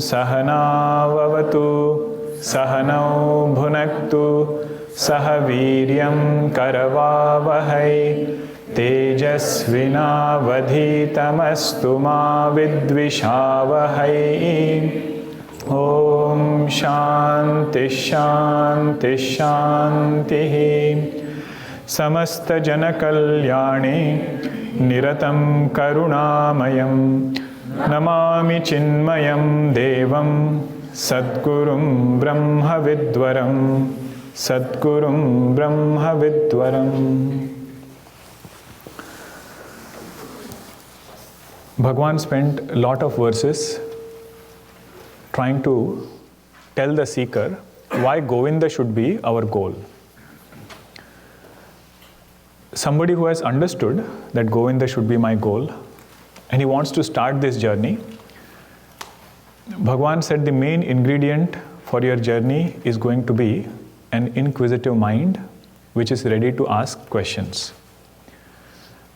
सहनाववतु सहनौ भुनक्तु सह वीर्यं करवावहै तेजस्विनावधीतमस्तु मा विद्विषावहै। ॐ शान्ति शान्ति शान्तिः। समस्तजनकल्याणे निरतं करुणामयं नमामि चिन्मयं देवं सद्गुरुं ब्रह्मविद्वरं सद्गुरुं ब्रह्मविद्वरम्। Bhagwan spent a lot of verses trying to tell the seeker why Govinda should be our goal. Somebody who has understood that Govinda should be my goal and he wants to start this journey, Bhagwan said the main ingredient for your journey is going to be an inquisitive mind which is ready to ask questions.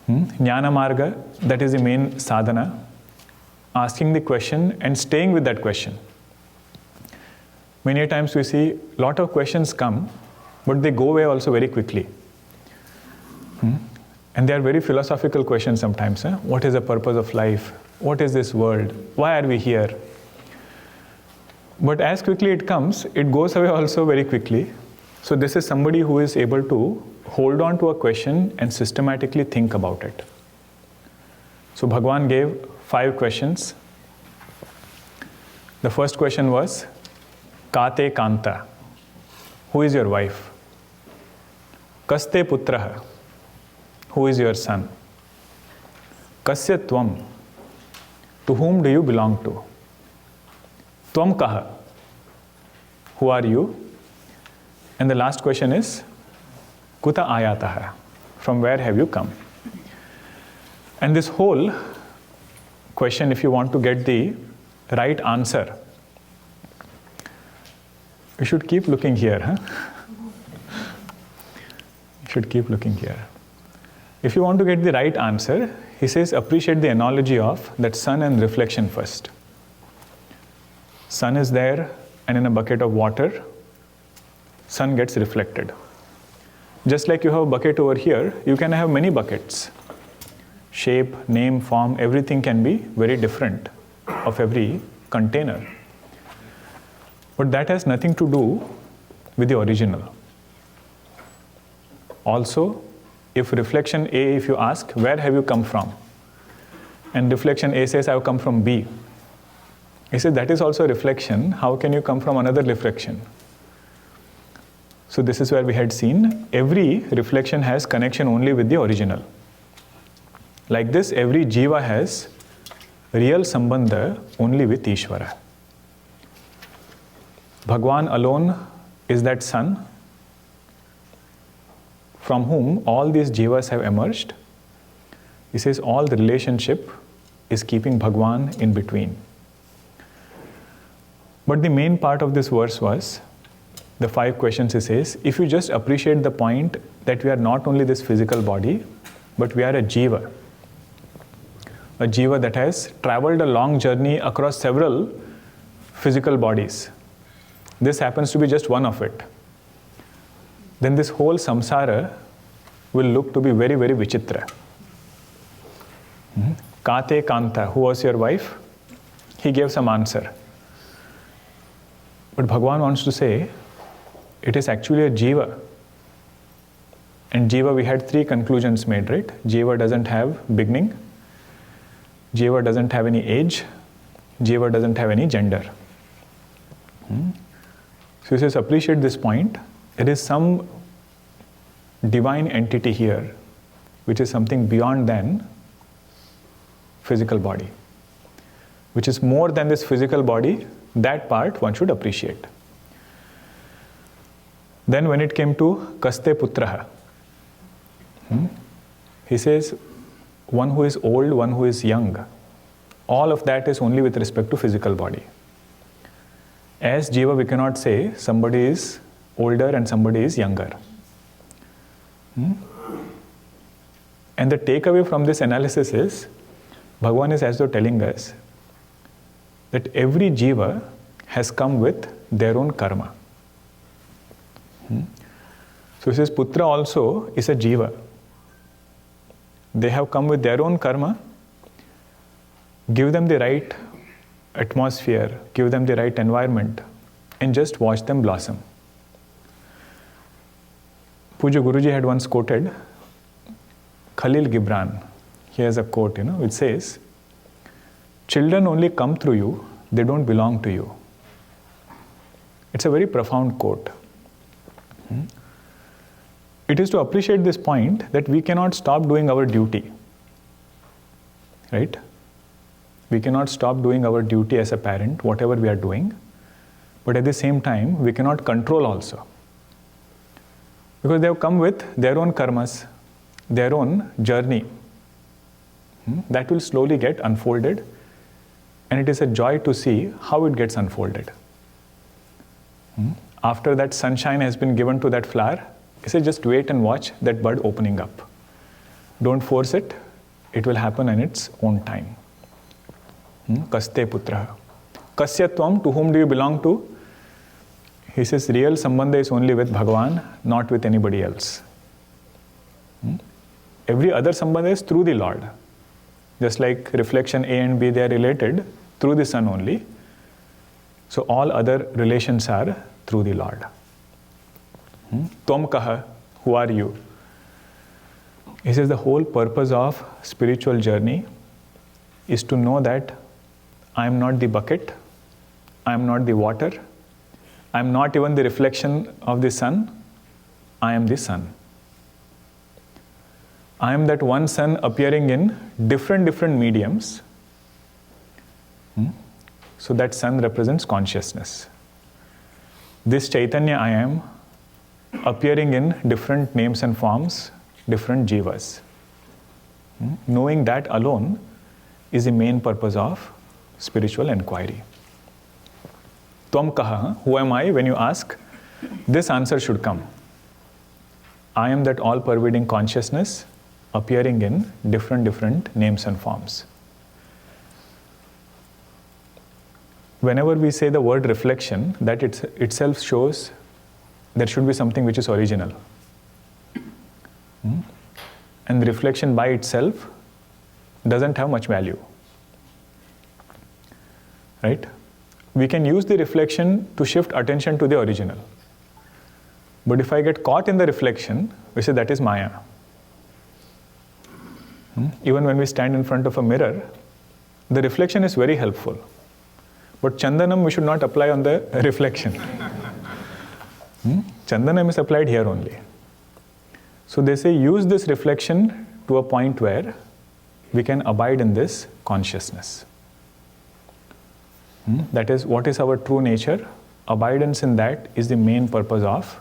Jnana Marga, that is the main sadhana, asking the question and staying with that question. Many times we see a lot of questions come, but they go away also very quickly. And they are very philosophical questions sometimes. What is the purpose of life? What is this world? Why are we here? But as quickly it comes, it goes away also very quickly. So this is somebody who is able to hold on to a question and systematically think about it. So Bhagwan gave 5 questions. The first question was, Kate Kanta, who is your wife? Kaste Putraha, who is your son? Kasya Tvam, to whom do you belong to? Tvam Kaha, who are you? And the last question is, Kuta Ayataha, from where have you come? And this whole question, if you want to get the right answer, you should keep looking here. You should keep looking here. If you want to get the right answer, he says, appreciate the analogy of that sun and reflection first. Sun is there, and in a bucket of water, sun gets reflected. Just like you have a bucket over here, you can have many buckets. Shape, name, form, everything can be very different of every container. But that has nothing to do with the original. Also, if reflection A, if you ask, where have you come from? And reflection A says, I have come from B. He says, that is also a reflection. How can you come from another reflection? So this is where we had seen every reflection has connection only with the original. Like this, every jiva has real sambandha only with Ishvara. Bhagwan alone is that sun from whom all these jivas have emerged. He says all the relationship is keeping Bhagwan in between. But the main part of this verse was the 5 questions. He says, if you just appreciate the point that we are not only this physical body, but we are a jiva that has traveled a long journey across several physical bodies. This happens to be just one of it. Then this whole samsara will look to be very, very vichitra. Kate Kanta, who was your wife? He gave some answer. But Bhagwan wants to say, it is actually a jiva. And jiva, we had 3 conclusions made, right? Jiva doesn't have beginning. Jiva doesn't have any age. Jiva doesn't have any gender. So he says, appreciate this point. There is some divine entity here, which is something beyond than physical body, which is more than this physical body. That part one should appreciate. Then when it came to kaste putraha, he says one who is old, one who is young. All of that is only with respect to physical body. As Jiva, we cannot say somebody is older and somebody is younger. And the takeaway from this analysis is, Bhagavan is as though telling us that every Jiva has come with their own karma. So he says, Putra also is a Jiva. They have come with their own karma. Give them the right atmosphere, give them the right environment, and just watch them blossom. Puja Guruji had once quoted Khalil Gibran. He has a quote, which says, children only come through you, they don't belong to you. It's a very profound quote. It is to appreciate this point that we cannot stop doing our duty. Right? We cannot stop doing our duty as a parent, whatever we are doing. But at the same time, we cannot control also. Because they have come with their own karmas, their own journey. That will slowly get unfolded. And it is a joy to see how it gets unfolded. After that sunshine has been given to that flower, he says just wait and watch that bud opening up. Don't force it. It will happen in its own time. Kaste putra. Kasyatvam, to whom do you belong to? He says real sambandha is only with Bhagavan, not with anybody else. Every other sambandha is through the Lord. Just like reflection A and B, they are related through the sun only. So all other relations are through the Lord. Tvam kaha, who are you? He says the whole purpose of spiritual journey is to know that I am not the bucket, I am not the water, I am not even the reflection of the sun, I am the sun. I am that one sun appearing in different mediums. So that sun represents consciousness. This Chaitanya I am appearing in different names and forms, different jivas. Knowing that alone is the main purpose of spiritual inquiry. Tvam kaha, who am I? When you ask, this answer should come. I am that all-pervading consciousness appearing in different names and forms. Whenever we say the word reflection, that itself shows there should be something which is original. And the reflection by itself doesn't have much value. Right? We can use the reflection to shift attention to the original. But if I get caught in the reflection, we say that is Maya. Even when we stand in front of a mirror, the reflection is very helpful. But Chandanam we should not apply on the reflection. Chandanam is applied here only. So they say use this reflection to a point where we can abide in this consciousness. That is what is our true nature. Abidance in that is the main purpose of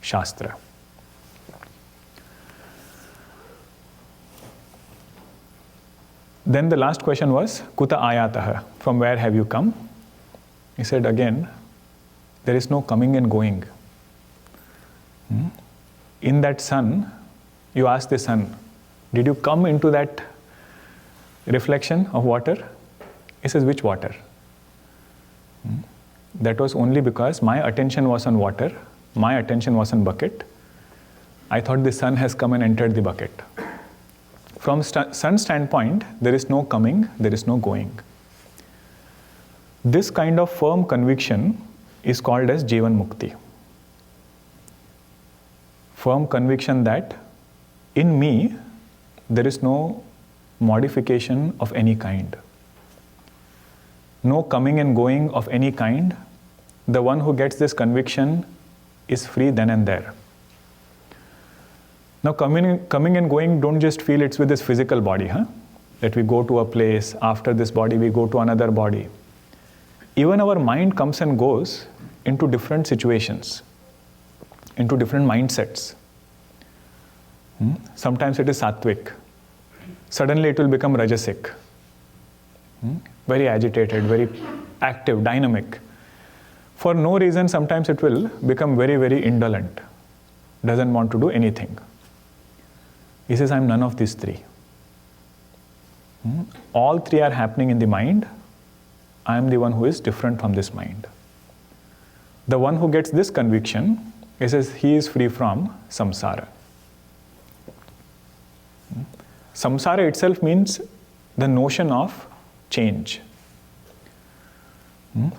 Shastra. Then the last question was, Kuta ayataha, from where have you come? He said again, there is no coming and going. In that sun, you ask the sun, did you come into that reflection of water? He says, which water? That was only because my attention was on water, my attention was on bucket. I thought the sun has come and entered the bucket. From sun's standpoint, there is no coming, there is no going. This kind of firm conviction is called as Jivan Mukti. Firm conviction that in me, there is no modification of any kind. No coming and going of any kind. The one who gets this conviction is free then and there. Now coming and going, don't just feel it's with this physical body, that we go to a place, after this body we go to another body. Even our mind comes and goes into different situations. into different mindsets. Sometimes it is sattvic. Suddenly it will become rajasic. Very agitated, very active, dynamic. For no reason, sometimes it will become very, very indolent. Doesn't want to do anything. He says, I'm none of these three. All three are happening in the mind. I am the one who is different from this mind. The one who gets this conviction, he says, he is free from samsara. Samsara itself means the notion of change.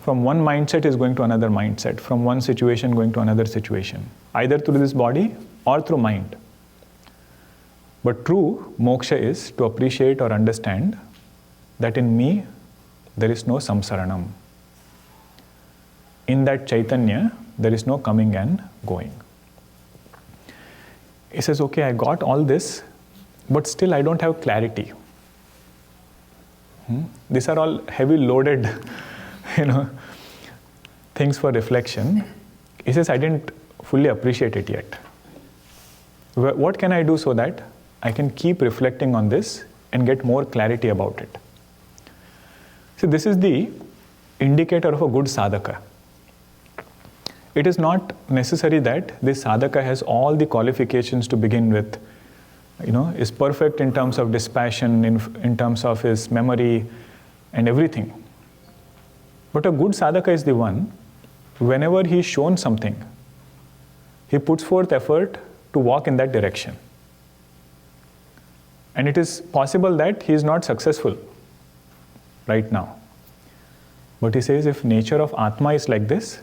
From one mindset is going to another mindset, from one situation going to another situation, either through this body or through mind. But true moksha is to appreciate or understand that in me there is no samsaranam. In that Chaitanya, there is no coming and going. He says, okay, I got all this, but still I don't have clarity. These are all heavy loaded, things for reflection. He says, I didn't fully appreciate it yet. What can I do so that I can keep reflecting on this and get more clarity about it? So this is the indicator of a good sadhaka. It is not necessary that this sadhaka has all the qualifications to begin with, is perfect in terms of dispassion, in terms of his memory and everything. But a good sadhaka is the one, whenever he is shown something, he puts forth effort to walk in that direction. And it is possible that he is not successful right now. But he says, if nature of Atma is like this,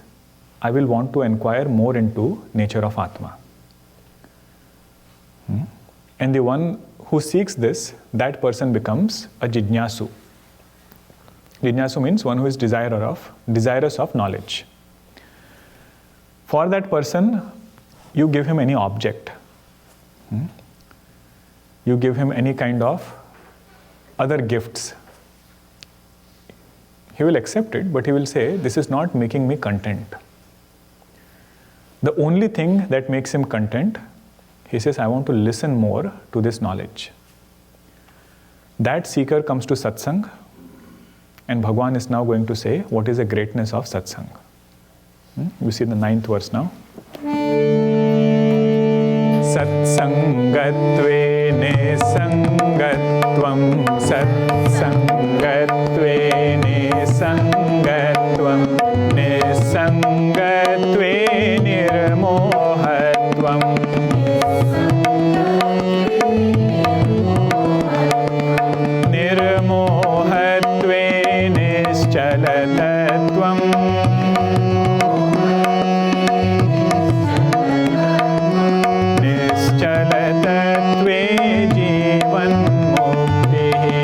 I will want to inquire more into nature of Atma. And the one who seeks this, that person becomes a jijnasu. Jijnasu means one who is desirous of knowledge. For that person, you give him any object. You give him any kind of other gifts. He will accept it, but he will say, this is not making me content. The only thing that makes him content, he says, I want to listen more to this knowledge. That seeker comes to satsang, and Bhagavan is now going to say, what is the greatness of satsang? You see the 9th verse now. Satsangatve nesangatvam, satsangatve nesangatvam, nesangatve nirmohatvam. Nirmohatve nischalatatvam. Nischalatatve jivan muktihi.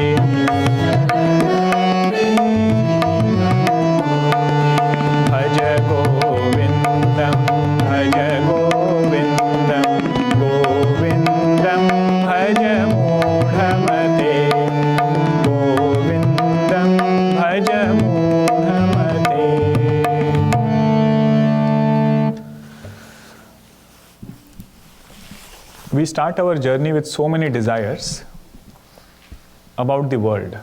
Bhaja Govindam, Bhaja Govindam, Govindam Bhaja Mudhamate, Govindam Bhaja Mudhamate. We start our journey with so many desires about the world.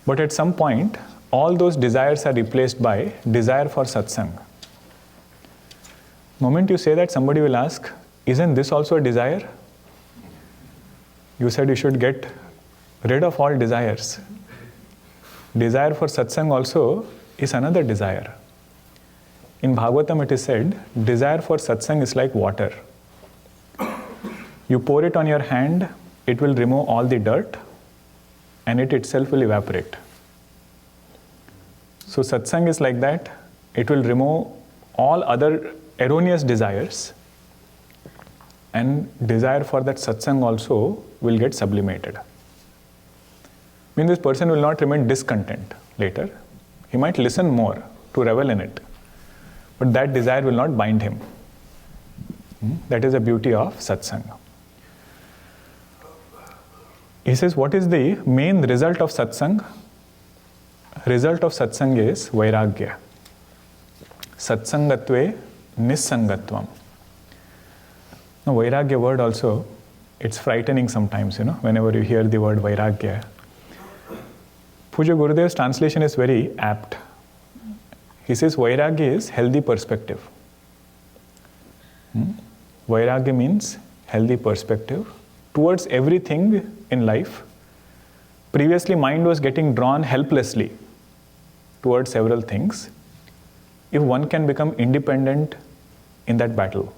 But at some point, all those desires are replaced by desire for satsang. The moment you say that, somebody will ask, isn't this also a desire? You said you should get rid of all desires. Desire for satsang also is another desire. In Bhagavatam it is said, desire for satsang is like water. You pour it on your hand, it will remove all the dirt, and it itself will evaporate. So satsang is like that. It will remove all other erroneous desires, and desire for that satsang also will get sublimated. Means this person will not remain discontent later. He might listen more to revel in it, but that desire will not bind him. That is the beauty of satsang. He says, what is the main result of satsang? Result of satsang is vairagya. Satsangatve nissangatvam. Now, Vairagya word also, it's frightening sometimes, whenever you hear the word Vairagya. Puja Gurudev's translation is very apt. He says Vairagya is healthy perspective. Vairagya means healthy perspective towards everything in life. Previously, mind was getting drawn helplessly towards several things. If one can become independent in that battle,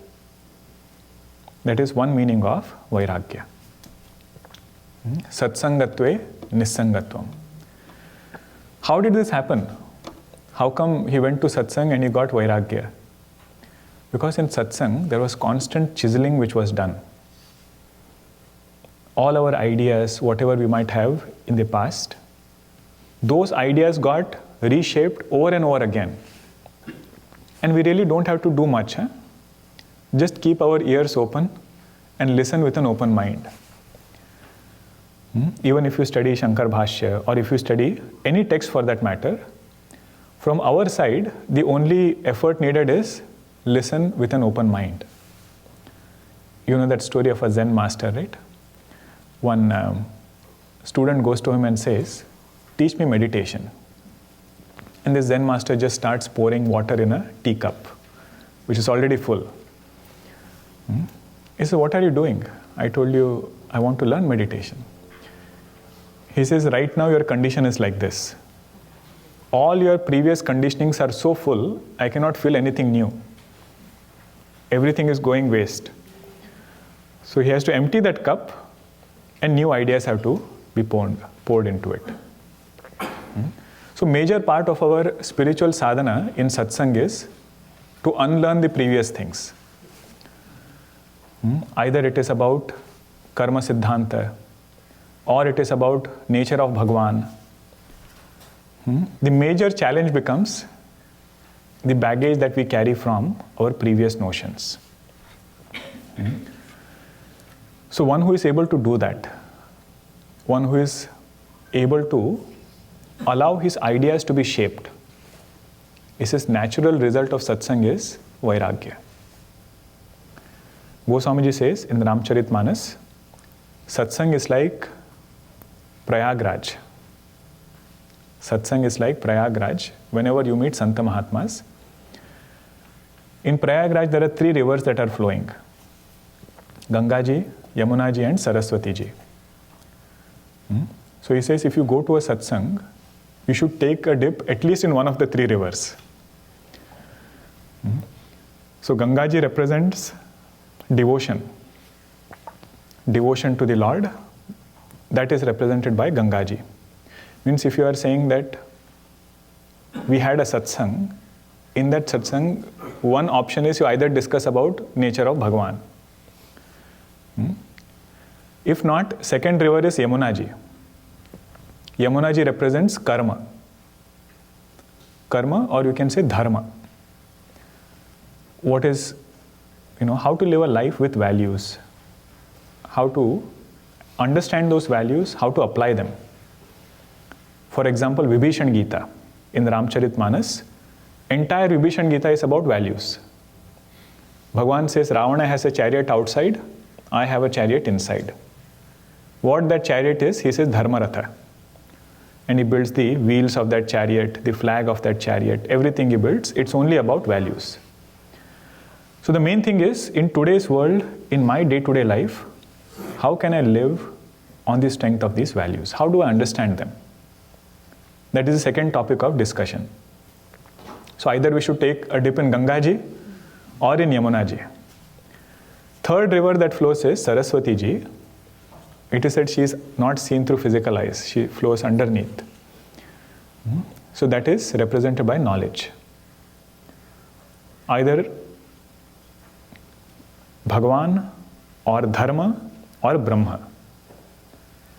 that is one meaning of Vairagya. Satsangatve Nissangatvam. How did this happen? How come he went to satsang and he got Vairagya? Because in satsang, there was constant chiseling which was done. All our ideas, whatever we might have in the past, those ideas got reshaped over and over again. And we really don't have to do much. Just keep our ears open and listen with an open mind. Even if you study Shankar Bhashya or if you study any text for that matter, from our side, the only effort needed is listen with an open mind. You know that story of a Zen master, right? One student goes to him and says, "Teach me meditation." And the Zen master just starts pouring water in a teacup, which is already full. He says, "What are you doing?" "I told you I want to learn meditation." He says, "Right now your condition is like this. All your previous conditionings are so full, I cannot feel anything new. Everything is going waste." So he has to empty that cup and new ideas have to be poured into it. So major part of our spiritual sadhana in satsang is to unlearn the previous things. Either it is about karma siddhanta or it is about nature of Bhagwan. The major challenge becomes the baggage that we carry from our previous notions. So one who is able to do that, one who is able to allow his ideas to be shaped, his natural result of satsang is Vairagya. Goswamiji says in the Ramcharitmanas, satsang is like Prayagraj. Satsang is like Prayagraj. Whenever you meet Santa Mahatmas, in Prayagraj there are 3 rivers that are flowing: Gangaji, Yamunaji and Saraswatiji. So he says if you go to a satsang, you should take a dip at least in one of the 3 rivers. So Gangaji represents devotion. Devotion to the Lord, that is represented by Gangaji. Means if you are saying that we had a satsang, in that satsang, one option is you either discuss about nature of Bhagwan. If not, second river is Yamunaji. Yamunaji represents karma. Karma, or you can say dharma. What is, how to live a life with values. How to understand those values, how to apply them. For example, Vibhishan Gita in the Ramcharitmanas, entire Vibhishan Gita is about values. Bhagwan says Ravana has a chariot outside, I have a chariot inside. What that chariot is, he says Dharmaratha. And he builds the wheels of that chariot, the flag of that chariot, everything he builds, it's only about values. So the main thing is, in today's world, in my day-to-day life, how can I live on the strength of these values? How do I understand them? That is the second topic of discussion. So either we should take a dip in Gangaji or in Yamunaji. Third river that flows is Saraswatiji. It is said she is not seen through physical eyes. She flows underneath. So that is represented by knowledge. Either Bhagwan or Dharma or Brahma.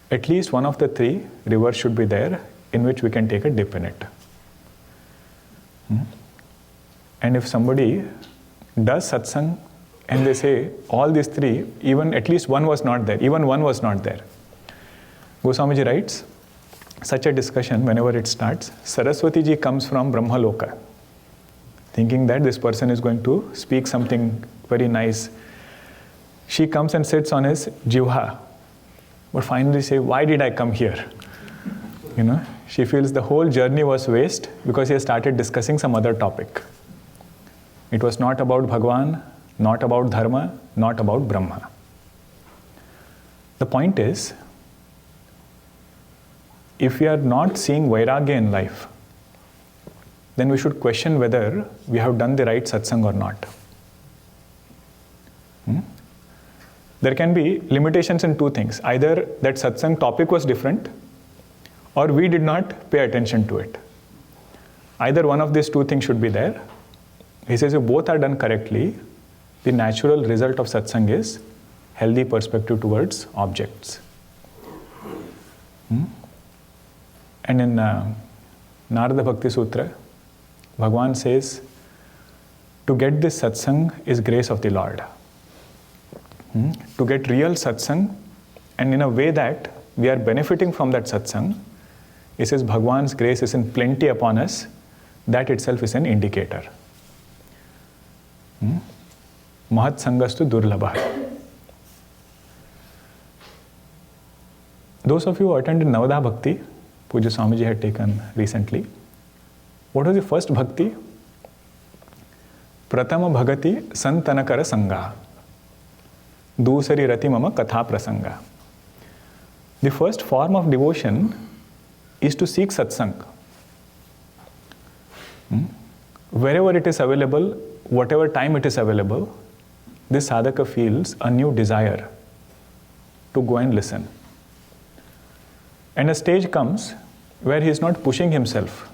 At least one of the 3 rivers should be there in which we can take a dip in it. And if somebody does satsang and they say all these 3, even at least one was not there, even one was not there. Goswamiji writes, such a discussion, whenever it starts, Saraswati ji comes from Brahmaloka, thinking that this person is going to speak something very nice. she comes and sits on his jivha, but finally say, why did I come here? She feels the whole journey was waste because he has started discussing some other topic. It was not about Bhagwan, not about Dharma, not about Brahma. The point is, if we are not seeing Vairagya in life, then we should question whether we have done the right satsang or not. There can be limitations in two things. Either that satsang topic was different, or we did not pay attention to it. Either one of these two things should be there. He says if both are done correctly, the natural result of satsang is healthy perspective towards objects. And in Narada Bhakti Sutra, Bhagwan says, to get this satsang is grace of the Lord. To get real satsang, and in a way that we are benefiting from that satsang, he says Bhagwan's grace is in plenty upon us. That itself is an indicator. Mahat sangastu durlabha. Those of you who attended Navada Bhakti, Puja Swamiji had taken recently, what was the first bhakti? Pratama bhagati santanakara sangha. Dusari rati mama katha prasanga. The first form of devotion is to seek satsang. Wherever it is available, whatever time it is available, this sadhaka feels a new desire to go and listen. And a stage comes where he is not pushing himself.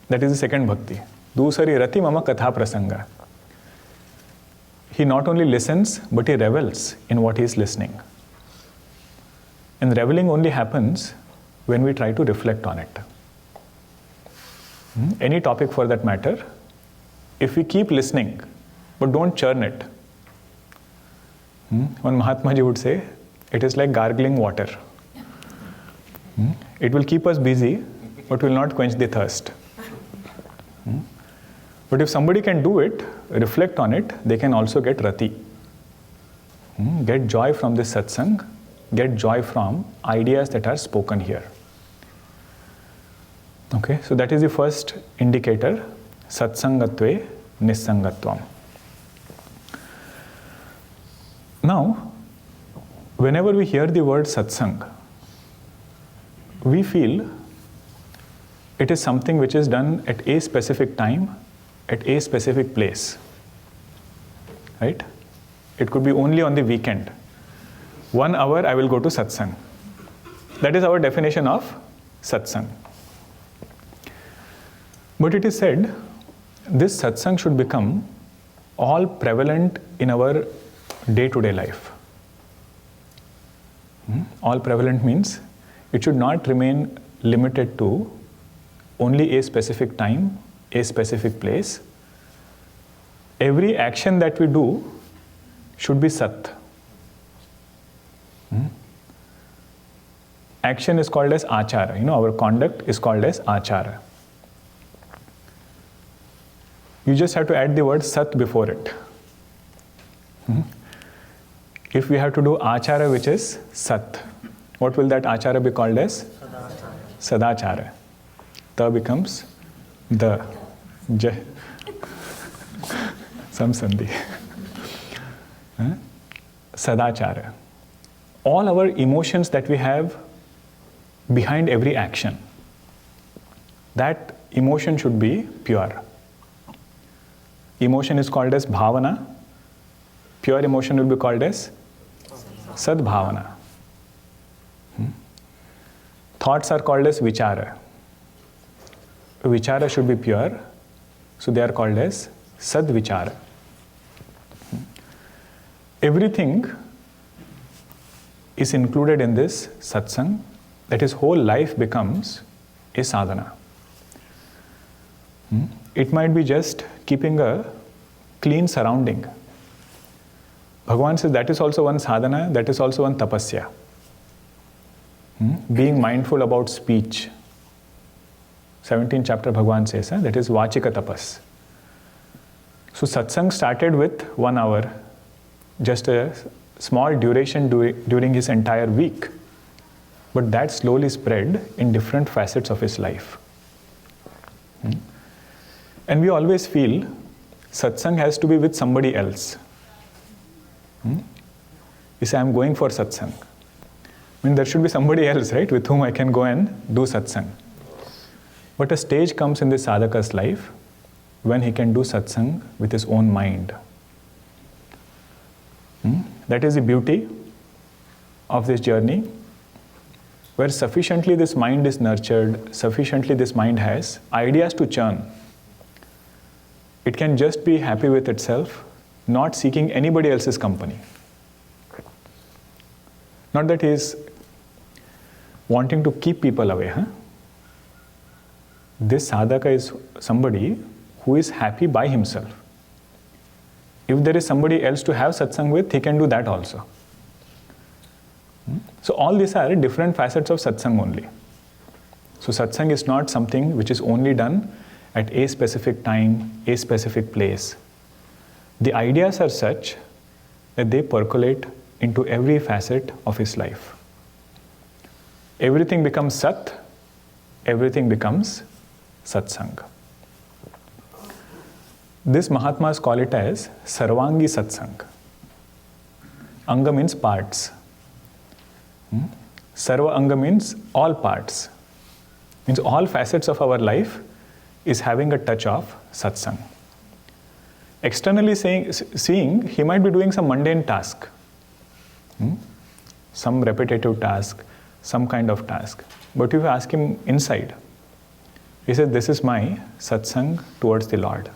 That is the second bhakti. Dusari rati mama katha prasanga. He not only listens, but he revels in what he is listening. And reveling only happens when we try to reflect on it. Any topic for that matter, if we keep listening, but don't churn it. One Mahatma Ji would say, it is like gargling water. It will keep us busy, but will not quench the thirst. But if somebody can do it, reflect on it, they can also get rati. Get joy from this satsang, get joy from ideas that are spoken here. Okay, so that is the first indicator, satsangatve nissangatvam. Now, whenever we hear the word satsang, we feel it is something which is done at a specific time, at a specific place. Right? It could be only on the weekend. 1 hour I will go to satsang. That is our definition of satsang. But it is said, this satsang should become all prevalent in our day-to-day life. All prevalent means it should not remain limited to only a specific time, a specific place. Every action that we do should be sat. Action is called as achara. Our conduct is called as achara. You just have to add the word sat before it. If we have to do achara which is sat, what will that achara be called as? Sadachara. Ta becomes the. Some sandhi. Sadachara. All our emotions that we have behind every action, that emotion should be pure. Emotion is called as bhavana. Pure emotion will be called as sadbhavana. Thoughts are called as vichara. Vichara should be pure, so they are called as sadvichara. Everything is included in this satsang, that his whole life becomes a sadhana. It might be just keeping a clean surrounding. Bhagavan says that is also one sadhana, that is also one tapasya. Being mindful about speech. 17th chapter Bhagavan says, that is vachika tapas. So satsang started with 1 hour. just a small duration during his entire week, but that slowly spread in different facets of his life. And we always feel satsang has to be with somebody else. You say, I'm going for satsang. I mean, there should be somebody else, right, with whom I can go and do satsang. But a stage comes in this sadhaka's life when he can do satsang with his own mind. That is the beauty of this journey, where sufficiently this mind is nurtured, sufficiently this mind has ideas to churn. It can just be happy with itself, not seeking anybody else's company. Not that he is wanting to keep people away. This sadhaka is somebody who is happy by himself. If there is somebody else to have satsang with, he can do that also. So all these are different facets of satsang only. So satsang is not something which is only done at a specific time, a specific place. The ideas are such that they percolate into every facet of his life. Everything becomes sat, everything becomes satsang. This Mahatmas call it as Sarvangi Satsang. Anga means parts. Sarva Anga means all parts. Means all facets of our life is having a touch of satsang. Externally seeing, he might be doing some mundane task. Some repetitive task, some kind of task. But if you ask him inside, he says, this is my satsang towards the Lord.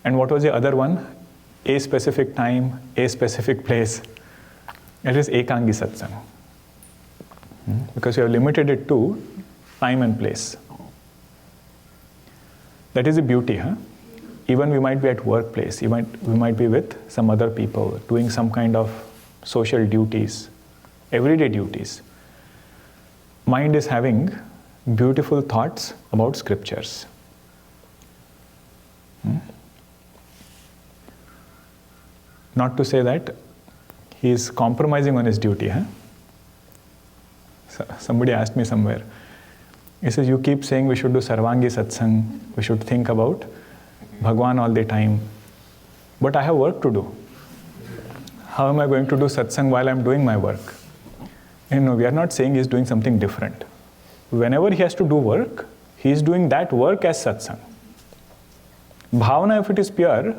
And what was the other one? A specific time, a specific place. It is Ekangi Satsang. Because you have limited it to time and place. That is the beauty. Even we might be at workplace, we might be with some other people, doing some kind of social duties, everyday duties. Mind is having beautiful thoughts about scriptures. Not to say that he is compromising on his duty. Somebody asked me somewhere. He says, you keep saying we should do Sarvangi Satsang, we should think about Bhagwan all the time. But I have work to do. How am I going to do Satsang while I am doing my work? We are not saying he is doing something different. Whenever he has to do work, he is doing that work as Satsang. Bhavana, if it is pure,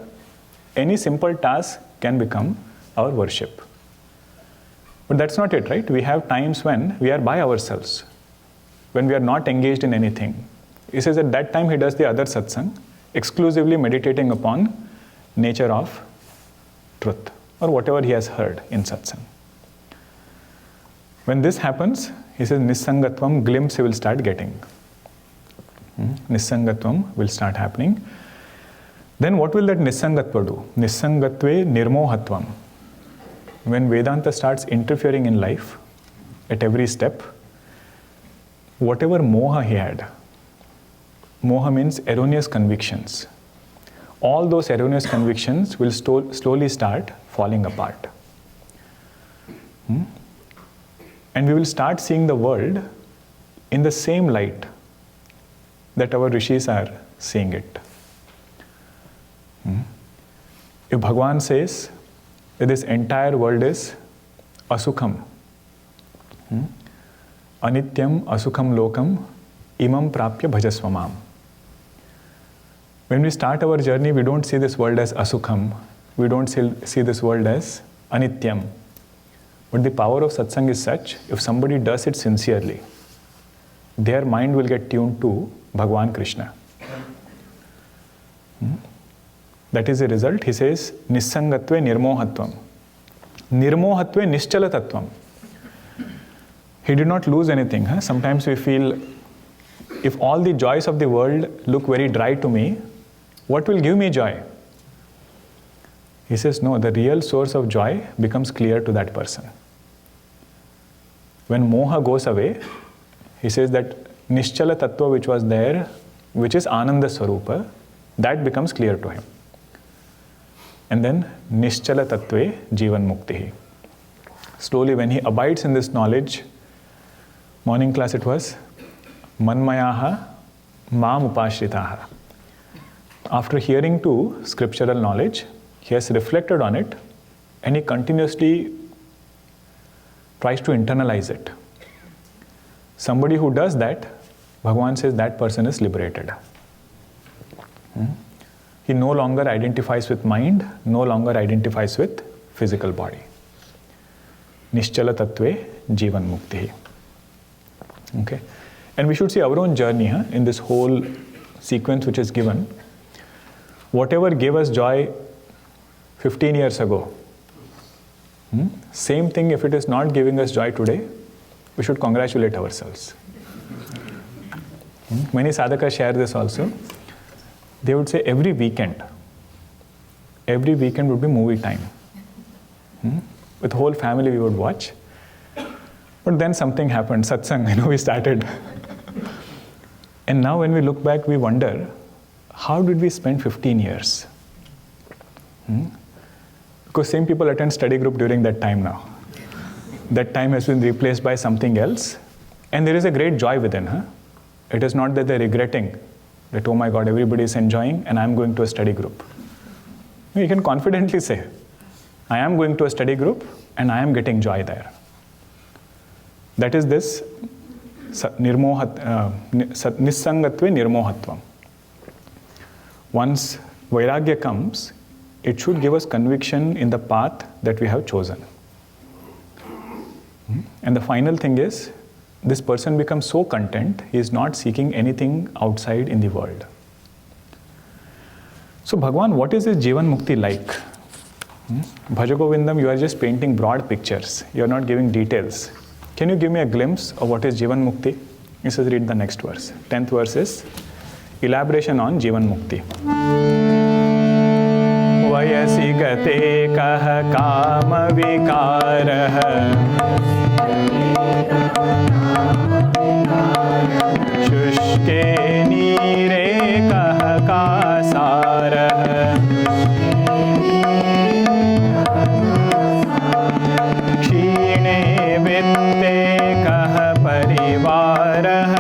any simple task can become our worship. But that's not it, right? We have times when we are by ourselves, when we are not engaged in anything. He says at that time he does the other satsang, exclusively meditating upon nature of truth, or whatever he has heard in satsang. When this happens, he says Nissangatvam, glimpse he will start getting. Nissangatvam will start happening. Then what will that Nissangatva do? Nissangatve nirmohatvam. When Vedanta starts interfering in life, at every step, whatever moha he had, moha means erroneous convictions, all those erroneous convictions will slowly start falling apart. And we will start seeing the world in the same light that our rishis are seeing it. If Bhagwan says that this entire world is asukham, anityam asukham lokam imam prapya bhajasvamam. When we start our journey, we don't see this world as asukham, we don't see this world as anityam. But the power of satsang is such, if somebody does it sincerely, their mind will get tuned to Bhagwan Krishna. That is the result. He says, Nissangatve nirmohatvam. Nirmohatve nischalatattvam. He did not lose anything. Sometimes we feel, if all the joys of the world look very dry to me, what will give me joy? He says, no, the real source of joy becomes clear to that person. When moha goes away, he says that nischala tattva which was there, which is ananda swarupa, that becomes clear to him. And then Nischala Tattve Jivan Mukti. Slowly, when he abides in this knowledge, morning class it was Manmayaha Mam Upashritaha. After hearing to scriptural knowledge, he has reflected on it and he continuously tries to internalize it. Somebody who does that, Bhagavan says that person is liberated. He no longer identifies with mind, no longer identifies with physical body. Nischala Tattve Jivan Mukti. Okay? And we should see our own journey in this whole sequence which is given. Whatever gave us joy 15 years ago, same thing if it is not giving us joy today, we should congratulate ourselves. Many sadhakas share this also. They would say every weekend would be movie time. With the whole family we would watch. But then something happened, satsang, we started. And now when we look back, we wonder, how did we spend 15 years? Because same people attend study group during that time now. That time has been replaced by something else. And there is a great joy within. It is not that they're regretting that, oh my God, everybody is enjoying and I'm going to a study group. You can confidently say, I am going to a study group and I am getting joy there. That is this nissangatve nirmohatvam. Once vairagya comes, it should give us conviction in the path that we have chosen. And the final thing is, this person becomes so content, he is not seeking anything outside in the world. So Bhagavan, what is this Jivan Mukti like? Bhaja Govindam, you are just painting broad pictures. You are not giving details. Can you give me a glimpse of what is Jivan Mukti? Let's just read the next verse. 10th verse is elaboration on Jivan Mukti. Vayasi gate kah kama vikarah शुष्के नीरे कह का सारः क्षीणे वित्ते कह परिवारः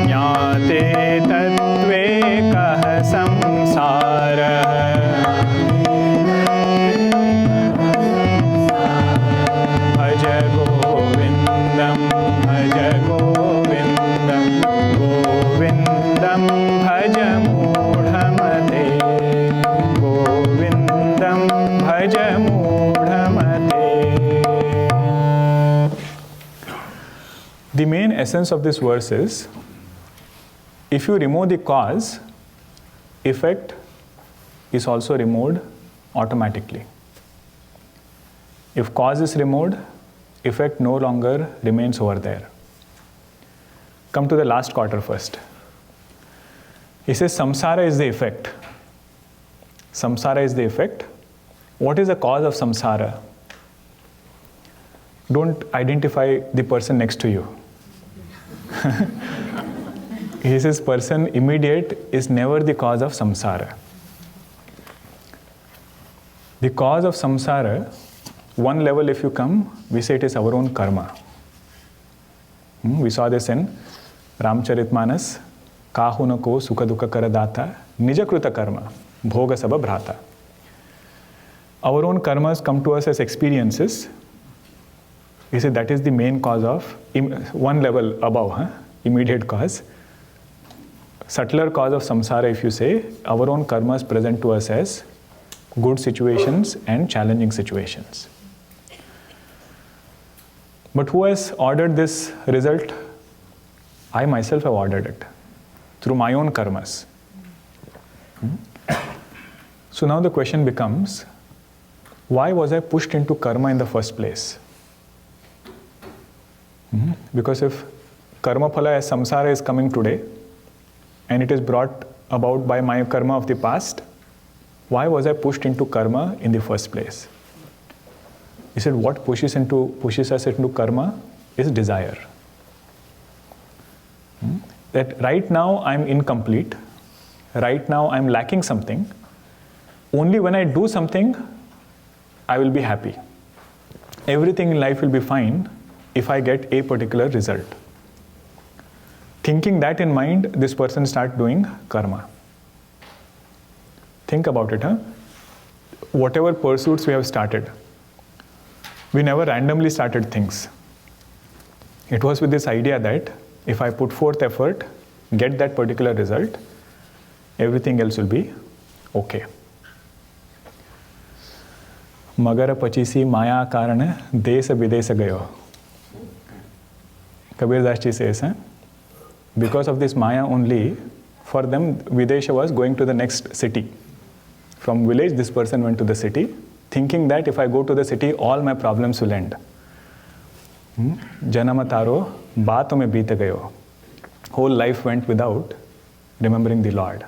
ज्ञाते तत्त्वे कह संसारः The main essence of this verse is, if you remove the cause, effect is also removed automatically. If cause is removed, effect no longer remains over there. Come to the last quarter first. He says samsara is the effect. Samsara is the effect. What is the cause of samsara? Don't identify the person next to you. He says person immediate is never the cause of samsara. The cause of samsara, one level if you come, we say it is our own karma. We saw this in Ramcharitmanas, kahuna ko sukha dukha karadata, nijakruta karma, bhoga sabha bhrata. Our own karmas come to us as experiences. We say that is the main cause of, one level above, immediate cause. Subtler cause of samsara, if you say, our own karmas present to us as good situations and challenging situations. But who has ordered this result? I myself have ordered it through my own karmas. So now the question becomes, why was I pushed into karma in the first place? Because if karma phala as samsara is coming today and it is brought about by my karma of the past, why was I pushed into karma in the first place? He said what pushes us into karma is desire. That right now I am incomplete, right now I'm lacking something. Only when I do something, I will be happy. Everything in life will be fine if I get a particular result. Thinking that in mind, this person starts doing karma. Think about it, huh? Whatever pursuits we have started, we never randomly started things. It was with this idea that if I put forth effort, get that particular result, everything else will be okay. मगर पचीसी माया कारण देश विदेश गयो. Kabir Das ji says, because of this maya only, for them Videsha was going to the next city. From village, this person went to the city, thinking that if I go to the city, all my problems will end. Janama taro baaton mein beet gayo. Whole life went without remembering the Lord.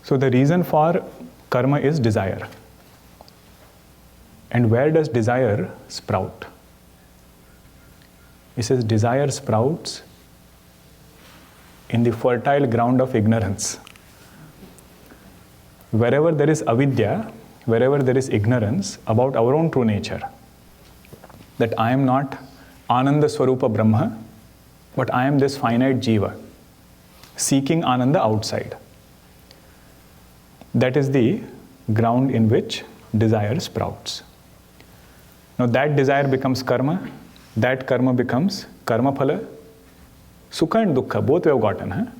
So the reason for karma is desire. And where does desire sprout? He says desire sprouts in the fertile ground of ignorance. Wherever there is avidya, wherever there is ignorance about our own true nature, that I am not Ananda Swarupa Brahma, but I am this finite jiva, seeking Ananda outside. That is the ground in which desire sprouts. Now that desire becomes karma, that karma becomes karma phala. Sukha and dukkha, both we have gotten.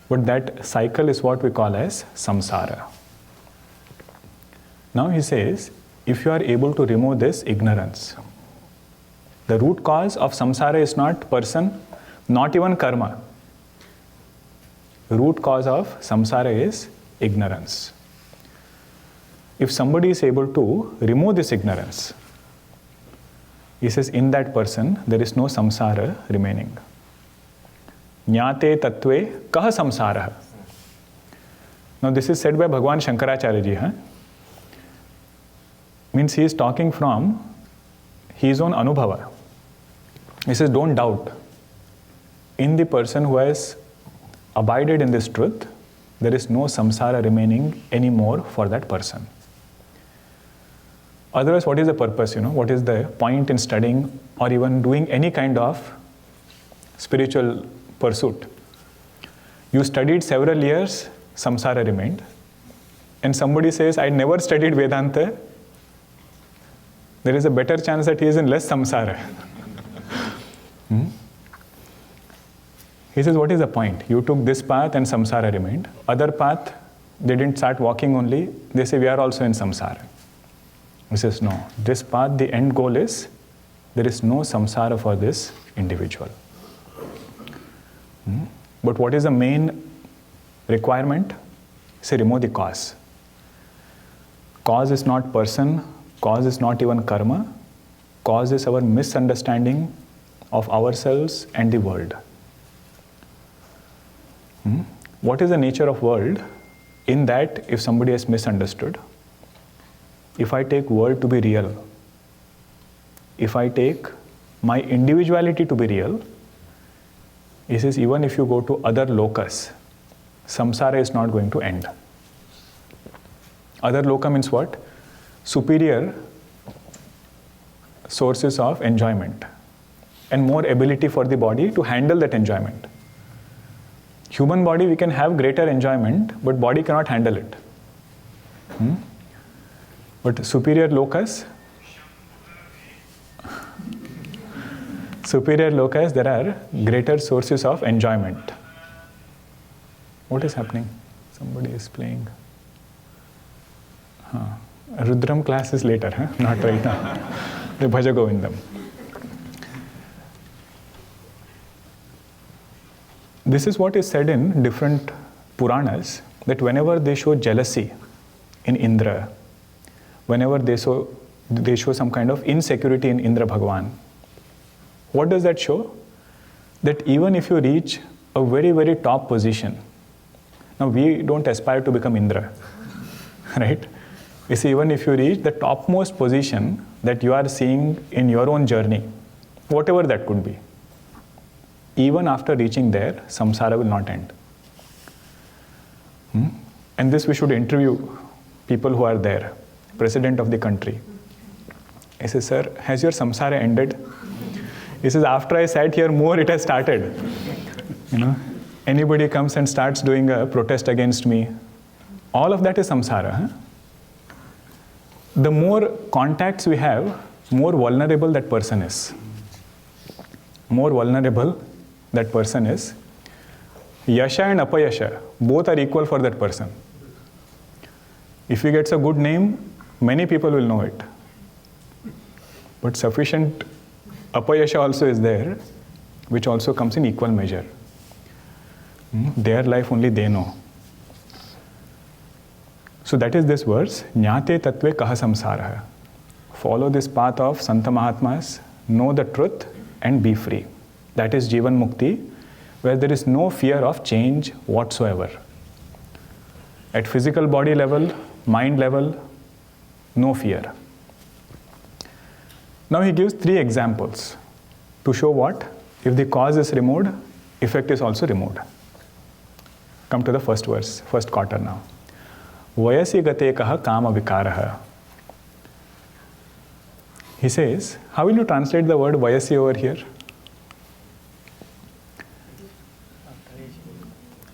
But that cycle is what we call as samsara. Now he says, if you are able to remove this ignorance, the root cause of samsara is not person, not even karma. The root cause of samsara is ignorance. If somebody is able to remove this ignorance, he says, in that person there is no samsara remaining. Jnate tatve kaha samsara. Now this is said by Bhagwan Shankaracharya ji. Means he is talking from his own anubhava. He says, don't doubt. In the person who has abided in this truth, there is no samsara remaining anymore for that person. Otherwise, what is the purpose? What is the point in studying or even doing any kind of spiritual pursuit? You studied several years, samsara remained. And somebody says, I never studied Vedanta. There is a better chance that he is in less samsara. He says, what is the point? You took this path and samsara remained. Other path, they didn't start walking only. They say, we are also in samsara. He says, no. This path, the end goal is, there is no samsara for this individual. But what is the main requirement? Say, remove the cause. Cause is not person. Cause is not even karma. Cause is our misunderstanding of ourselves and the world. What is the nature of world? In that, if somebody has misunderstood, if I take world to be real, if I take my individuality to be real, he says even if you go to other lokas, samsara is not going to end. Other loka means what? Superior sources of enjoyment and more ability for the body to handle that enjoyment. Human body, we can have greater enjoyment, but body cannot handle it. But superior lokas, there are greater sources of enjoyment. What is happening? Somebody is playing. Rudram class is later, not right now. The Bhaja Govindam. This is what is said in different Puranas, that whenever they show jealousy in Indra, whenever they show some kind of insecurity in Indra Bhagwan, what does that show? That even if you reach a very, very top position, now we don't aspire to become Indra, right? You see, even if you reach the topmost position that you are seeing in your own journey, whatever that could be, even after reaching there, samsara will not end. And this we should interview people who are there, president of the country. He says, sir, has your samsara ended? He says, after I sat here, more it has started. Anybody comes and starts doing a protest against me, all of that is samsara. Huh? The more contacts we have, more vulnerable that person is. More vulnerable that person is. Yasha and apayasha, both are equal for that person. If he gets a good name, many people will know it. But sufficient apayasha also is there, which also comes in equal measure. Their life only they know. So that is this verse, Jnate Tatve Kaha Samsara. Follow this path of Santa Mahatmas, know the truth and be free. That is Jivan Mukti, where there is no fear of change whatsoever. At physical body level, mind level, no fear. Now he gives 3 examples to show what? If the cause is removed, effect is also removed. Come to the first verse, first quarter now. Vayasi gate kaha kama vikaraha. He says, how will you translate the word Vayasi over here?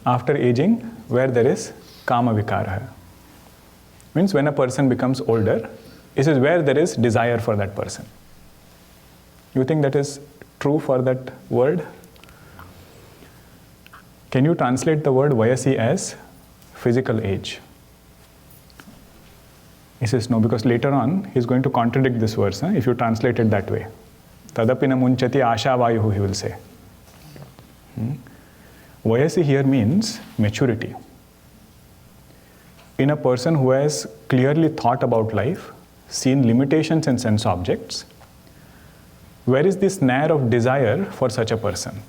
After aging, where there is kama vikaraha. Means when a person becomes older, this is where there is desire for that person. You think that is true for that word? Can you translate the word Vayasi as physical age? He says no, because later on he is going to contradict this verse if you translate it that way. Tadapina munchati asha vayuhu, he will say. Vayasi here means maturity. In a person who has clearly thought about life, seen limitations in sense objects, where is the snare of desire for such a person?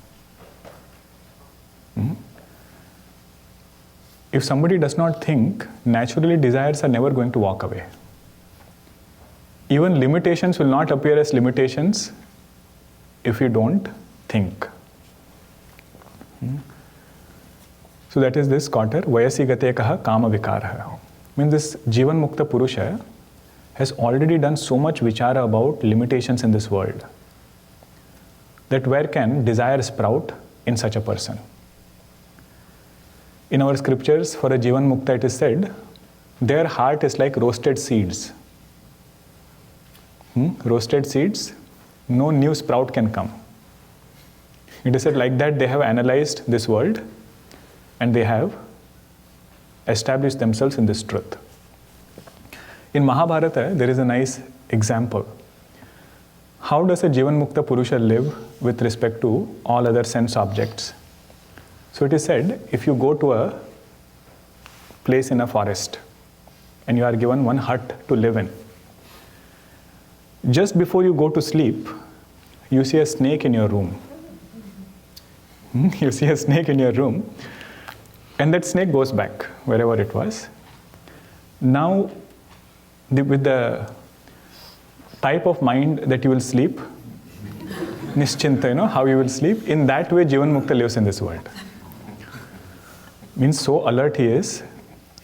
If somebody does not think, naturally desires are never going to walk away. Even limitations will not appear as limitations if you don't think. So that is this quarter, Vayasi gate kaha kama vikaraha. Means this Jivan Mukta Purusha has already done so much vichara about limitations in this world, that where can desire sprout in such a person? In our scriptures, for a Jivan Mukta it is said, their heart is like roasted seeds. Roasted seeds, no new sprout can come. It is said like that they have analyzed this world and they have established themselves in this truth. In Mahabharata, there is a nice example. How does a Jivan Mukta Purusha live with respect to all other sense objects? So it is said, if you go to a place in a forest and you are given one hut to live in, just before you go to sleep, you see a snake in your room. You see a snake in your room, and that snake goes back wherever it was. Now, with the type of mind that you will sleep, nischinta, how you will sleep, in that way Jivan Mukta lives in this world. Means so alert he is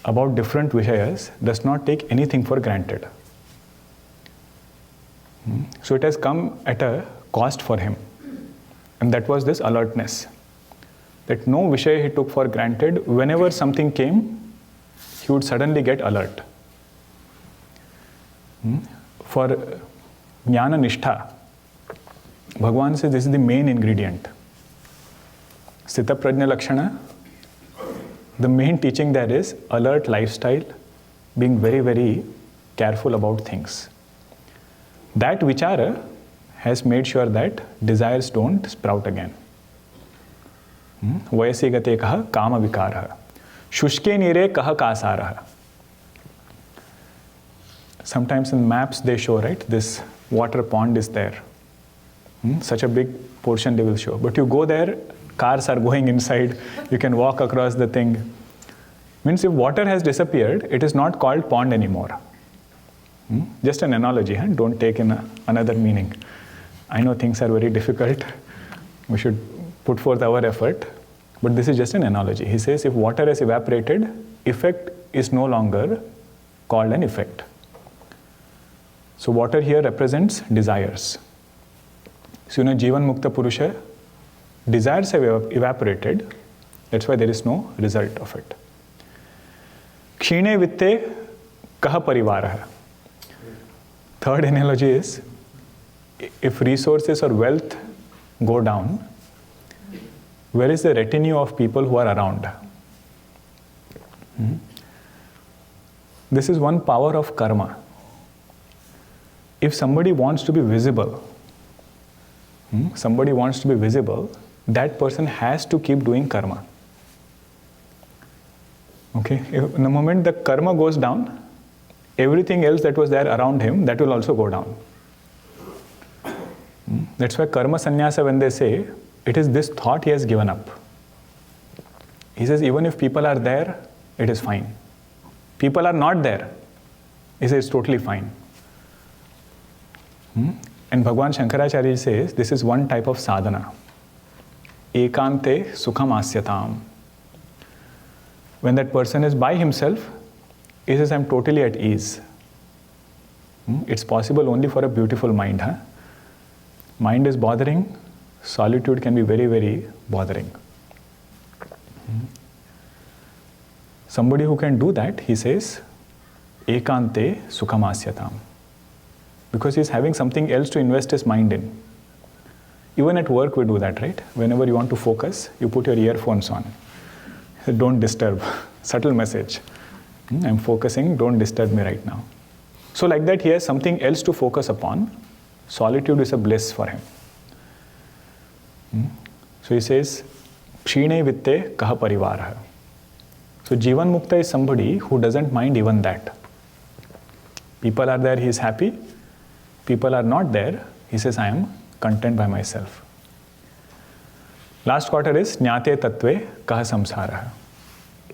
about different vishayas, does not take anything for granted. So it has come at a cost for him. And that was this alertness. That no vishaya he took for granted. Whenever something came, he would suddenly get alert. For jnana nishtha, Bhagavan says this is the main ingredient. Sthita prajna lakshana, the main teaching there is alert lifestyle, being very, very careful about things. That vichara has made sure that desires don't sprout again. Vayasi gate kaha kama vikaraha. Shushke nire kaha kasaraha. Sometimes in maps they show, right, this water pond is there. Such a big portion they will show. But you go there, cars are going inside, you can walk across the thing. Means if water has disappeared, it is not called pond anymore. Just an analogy, don't take in another meaning. I know things are very difficult. We should put forth our effort, but this is just an analogy. He says if water has evaporated, effect is no longer called an effect. So water here represents desires. So Jivan Mukta Purusha, desires have evaporated, that's why there is no result of it. Kshine vitte kaha parivaraha. Third analogy is, if resources or wealth go down, where is the retinue of people who are around? This is one power of karma. If somebody wants to be visible, that person has to keep doing karma. Okay, in the moment the karma goes down, everything else that was there around him, that will also go down. That's why karma sannyasa, when they say, it is this thought he has given up. He says, even if people are there, it is fine. People are not there, he says, it's totally fine. And Bhagwan Shankaracharya says, this is one type of sadhana. Ekante sukham asyatam. When that person is by himself, he says, I'm totally at ease. It's possible only for a beautiful mind. Mind is bothering, solitude can be very, very bothering. Somebody who can do that, he says, ekante sukham asyatam. Because he's having something else to invest his mind in. Even at work we do that, right? Whenever you want to focus, you put your earphones on. Don't disturb. Subtle message. I'm focusing, don't disturb me right now. So like that, he has something else to focus upon. Solitude is a bliss for him. So he says, Kshine vitte kaha parivaraha. So Jivan Mukta is somebody who doesn't mind even that. People are there, he is happy. People are not there, he says, I am content by myself. Last quarter is Jnate Tattve Kaha Samsara.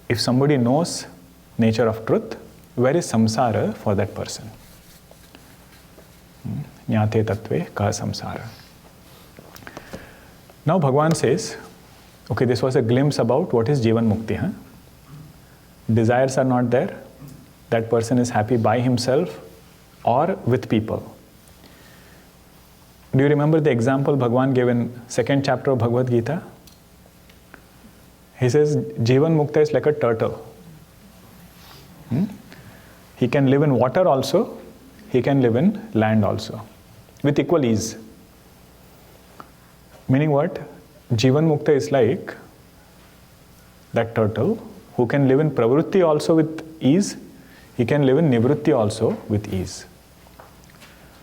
If somebody knows nature of truth, where is samsara for that person? Jnate Tattve Kaha Samsara. Now Bhagwan says, okay, this was a glimpse about what is Jivan Mukti. Desires are not there. That person is happy by himself or with people. Do you remember the example Bhagwan gave in 2nd chapter of Bhagavad Gita? He says, Jivan Mukta is like a turtle. He can live in water also, he can live in land also, with equal ease. Meaning what? Jivan Mukta is like that turtle who can live in pravrutti also with ease, he can live in nivrutti also with ease.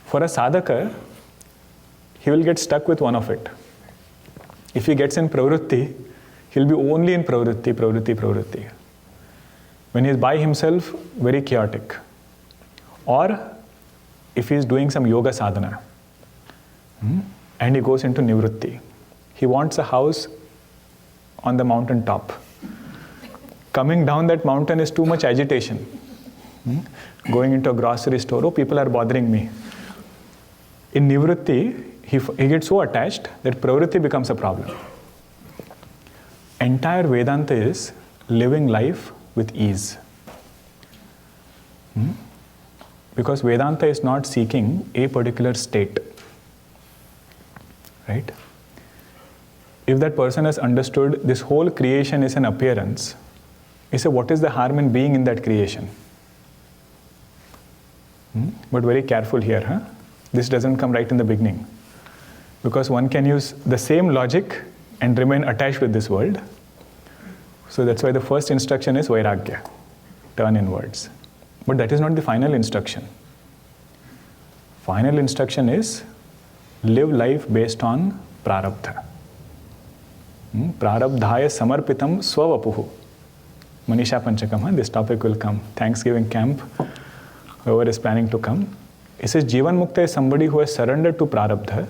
For a sadhaka, he will get stuck with one of it. If he gets in pravrutti, he'll be only in pravrutti. When he is by himself, very chaotic. Or if he is doing some yoga sadhana, and he goes into nivrutti, he wants a house on the mountain top. Coming down that mountain is too much agitation. Going into a grocery store, oh, people are bothering me. In nivrutti, he gets so attached that pravritti becomes a problem. Entire Vedanta is living life with ease. Because Vedanta is not seeking a particular state. Right? If that person has understood this whole creation is an appearance, he says, what is the harm in being in that creation? But very careful here. This doesn't come right in the beginning. Because one can use the same logic and remain attached with this world. So that's why the first instruction is Vairagya, turn inwards. But that is not the final instruction. Final instruction is live life based on prarabdha. Prarabdhaya samarpitam swavapuhu. Manisha Panchakam, this topic will come. Thanksgiving camp, whoever is planning to come. It says Jivan Mukta is somebody who has surrendered to prarabdha.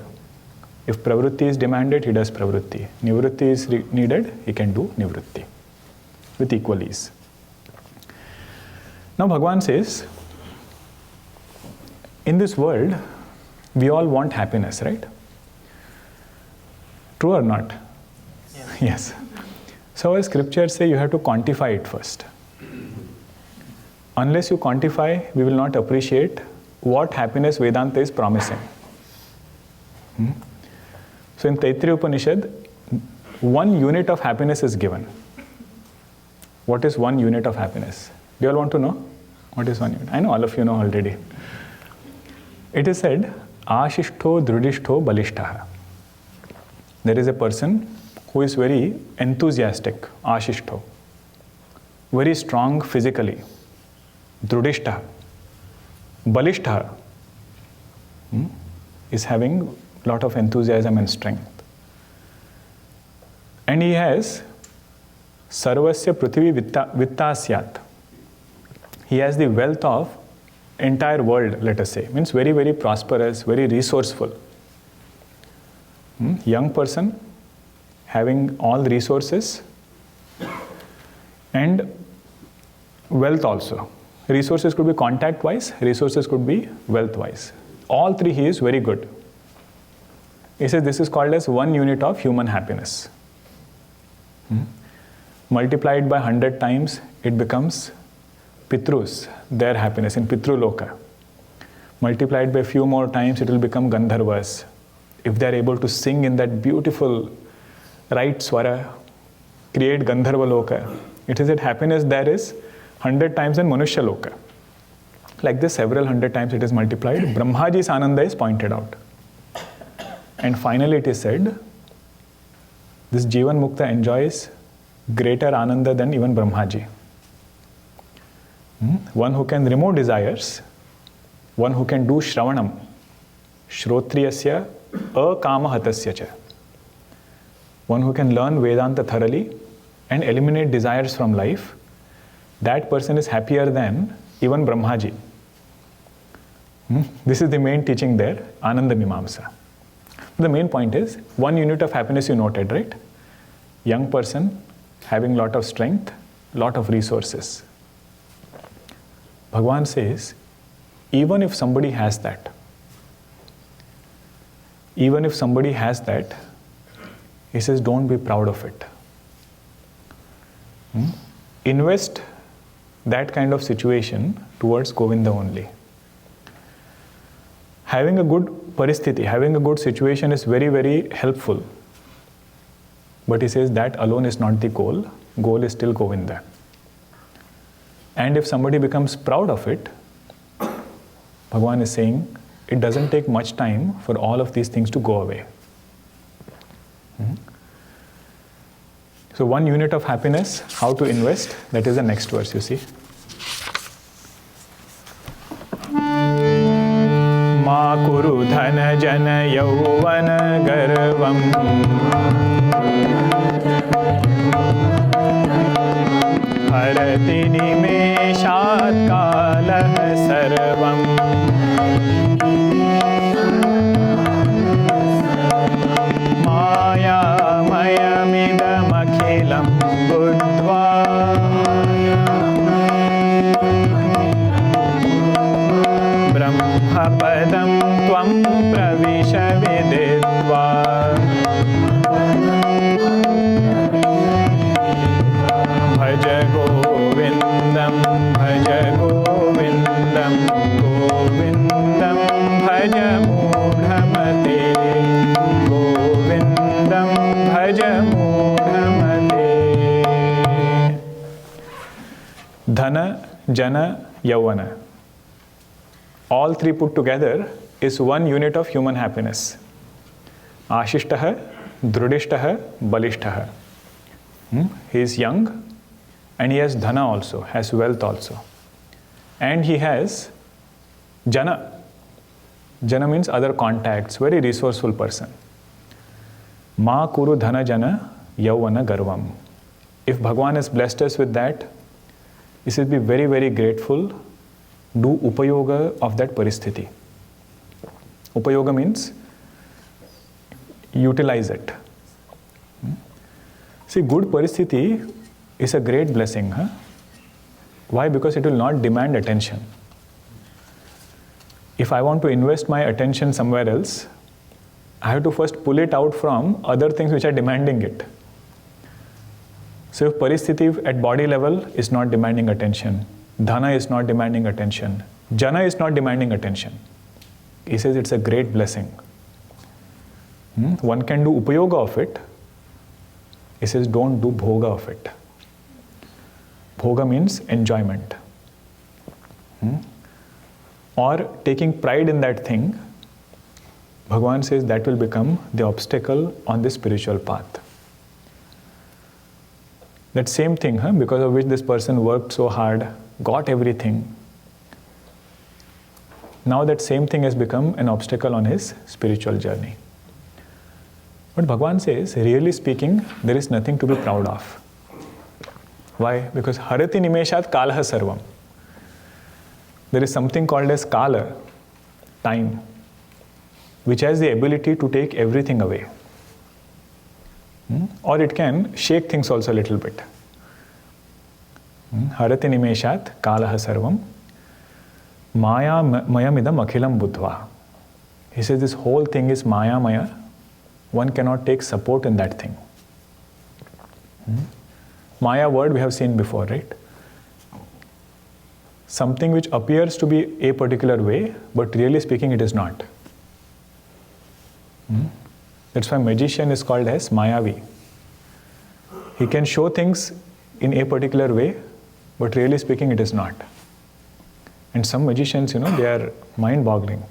If pravritti is demanded, he does pravritti. Nivritti is needed, he can do nivritti with equal ease. Now Bhagwan says, in this world, we all want happiness, right? True or not? Yes. So our scriptures say you have to quantify it first. Unless you quantify, we will not appreciate what happiness Vedanta is promising. So in Taittiriya Upanishad, 1 unit of happiness is given. What is 1 unit of happiness? Do you all want to know? What is 1 unit? I know all of you know already. It is said, Ashishto Drudishto Balishtaha. There is a person who is very enthusiastic, Ashishto, very strong physically, Drudishtaha. Balishtaha is having a lot of enthusiasm and strength. And he has Sarvasya Prithvi Vittasyat. He has the wealth of entire world, let us say. Means very, very prosperous, very resourceful. Young person having all the resources and wealth also. Resources could be contact-wise, resources could be wealth-wise. All three he is very good. He says this is called as 1 unit of human happiness. Multiplied by 100 times, it becomes Pitrus, their happiness in Pitruloka. Multiplied by a few more times, it will become Gandharvas. If they are able to sing in that beautiful right swara, create Gandharva Loka. It is that happiness there is 100 times in Manushya Loka. Like this, several 100 times it is multiplied. Brahmaji's Ananda is pointed out. And finally it is said, this Jivan Mukta enjoys greater Ananda than even Brahmaji. One who can remove desires, one who can do Shravanam, Shrotriyasya Akamahatasya cha. One who can learn Vedanta thoroughly and eliminate desires from life, that person is happier than even Brahmaji. This is the main teaching there, Ananda Mimamsa. The main point is, 1 unit of happiness you noted, right? Young person, having lot of strength, lot of resources. Bhagavan says, even if somebody has that, he says, don't be proud of it. Invest that kind of situation towards Govinda only. Having a good paristhiti, having a good situation is very, very helpful. But he says that alone is not the goal. Goal is still Govinda. And if somebody becomes proud of it, Bhagavan is saying, it doesn't take much time for all of these things to go away. So 1 unit of happiness, how to invest, that is the next verse, you see. Ma kuru dhana jana yauvana garvam harati nimeshat kalah sarvam maya mayamidam akhilam buddhva brahmapadam tvam pravisha viditva Bhaja Govindam, Bhaja Govindam, Govindam, Bhaja Mudhamate, Govindam, Bhaja Mudhamate. Dhana, Jana, Yauvana. All three put together is 1 unit of human happiness. Ashishtaha, Drudishtaha, Balishtaha. He is young and he has dhana also, has wealth also. And he has jana. Jana means other contacts, very resourceful person. Ma kuru dhana jana yauvana garvam. If Bhagavan has blessed us with that, we should be very, very grateful. Do upayoga of that paristhiti. Upayoga means utilize it. See, good paristhiti is a great blessing. Why? Because it will not demand attention. If I want to invest my attention somewhere else, I have to first pull it out from other things which are demanding it. So if Paristhiti at body level is not demanding attention, Dhana is not demanding attention, Jana is not demanding attention, he says it's a great blessing. One can do upayoga of it. He says don't do bhoga of it. Bhoga means enjoyment. Or taking pride in that thing, Bhagavan says that will become the obstacle on the spiritual path. That same thing, because of which this person worked so hard, got everything. Now that same thing has become an obstacle on his spiritual journey. But Bhagavan says, really speaking, there is nothing to be proud of. Why? Because harati nimeshat kalaha sarvam. There is something called as kala, time, which has the ability to take everything away. Or it can shake things also a little bit. Harati nimeshat kalaha sarvam maya mayamidam akhilam buddhva. He says this whole thing is maya maya. One cannot take support in that thing. Maya word we have seen before, right? Something which appears to be a particular way, but really speaking it is not. That's why magician is called as Mayavi. He can show things in a particular way, but really speaking it is not. And some magicians, they are mind-boggling.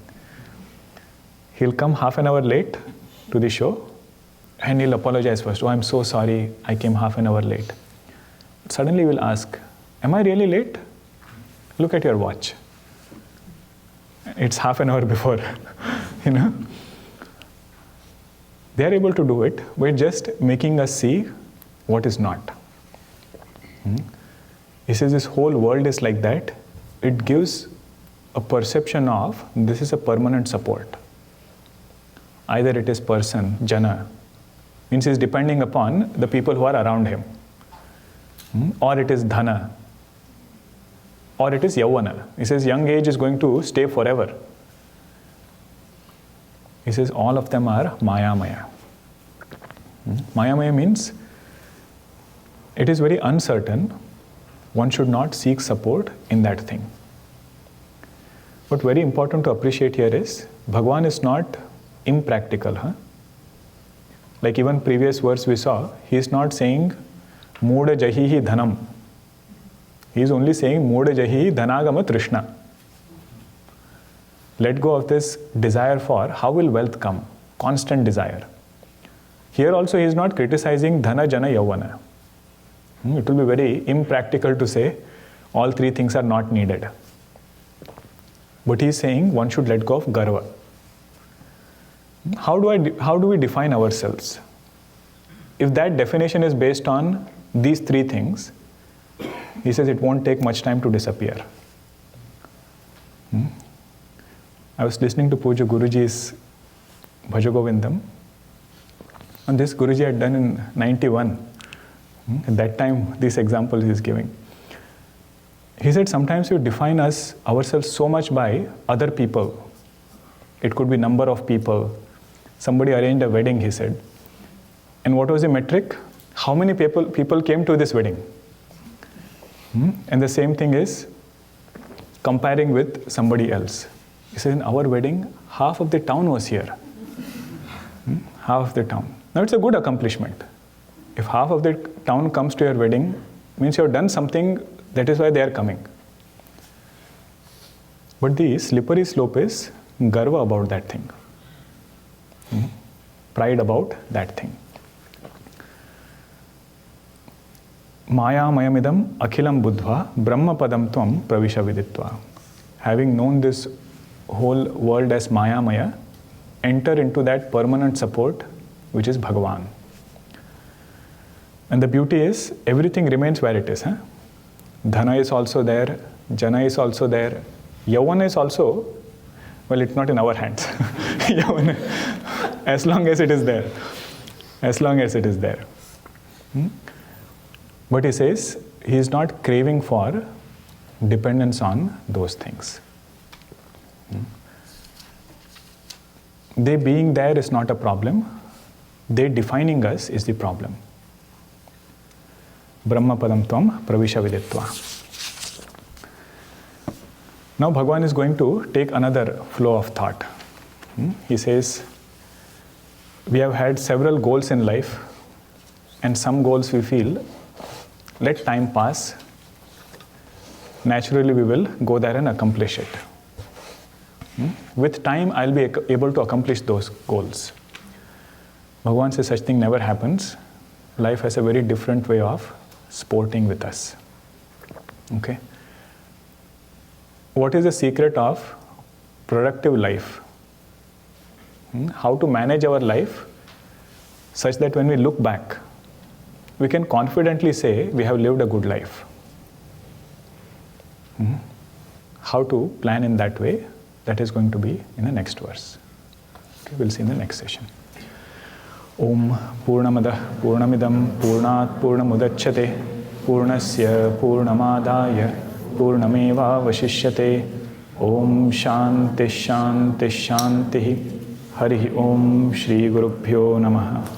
He'll come half an hour late to the show and he'll apologize first. Oh, I'm so sorry, I came half an hour late. But suddenly we'll ask, am I really late? Look at your watch. It's half an hour before, They are able to do it by just making us see what is not. He says this whole world is like that. It gives a perception of this is a permanent support. Either it is person, jana, means he is depending upon the people who are around him. Or it is dhana. Or it is yavana. He says young age is going to stay forever. He says all of them are maya maya. Maya maya means it is very uncertain. One should not seek support in that thing. But very important to appreciate here is Bhagavan is not impractical. Like even previous verse we saw, he is not saying Mooda jahihi dhanam. He is only saying Mooda jahihi dhanagama trishna. Let go of this desire for how will wealth come, constant desire. Here also he is not criticizing dhana, jana, yavana. It will be very impractical to say all three things are not needed. But he is saying one should let go of garva. How do we define ourselves? If that definition is based on these three things, he says it won't take much time to disappear. I was listening to Puja Guruji's Bhaja Govindam, and this Guruji had done in 91. At that time, these examples he is giving. He said sometimes we define ourselves so much by other people. It could be number of people. Somebody arranged a wedding, he said. And what was the metric? How many people came to this wedding? And the same thing is comparing with somebody else. He said, in our wedding, half of the town was here. Half of the town. Now it's a good accomplishment. If half of the town comes to your wedding, means you have done something, that is why they are coming. But the slippery slope is garva about that thing. Pride about that thing. Maya mayamidam akhilam buddhva brahma padam tvam pravisha viditva. Having known this whole world as maya maya, enter into that permanent support which is Bhagavan. And the beauty is everything remains where it is. Dhana is also there, jana is also there, yavana is also, well, it's not in our hands. Yavana, as long as it is there. As long as it is there. But he says he is not craving for dependence on those things. They being there is not a problem. They defining us is the problem. Brahmapadam Tvam Pravisha Viditva. Now Bhagavan is going to take another flow of thought. He says, we have had several goals in life, and some goals we feel, let time pass. Naturally, we will go there and accomplish it. With time, I'll be able to accomplish those goals. Bhagavan says such thing never happens. Life has a very different way of sporting with us. Okay? What is the secret of productive life? How to manage our life such that when we look back, we can confidently say we have lived a good life. How to plan in that way, that is going to be in the next verse. Okay, we'll see in the next session. Om Purnamada Purnamidam Purnat Purnamudachyate Purnasya Purnamadaya Purnameva Vashishyate. Om Shanti Shanti Shanti. Hari Om Shri Gurubhyo Namaha.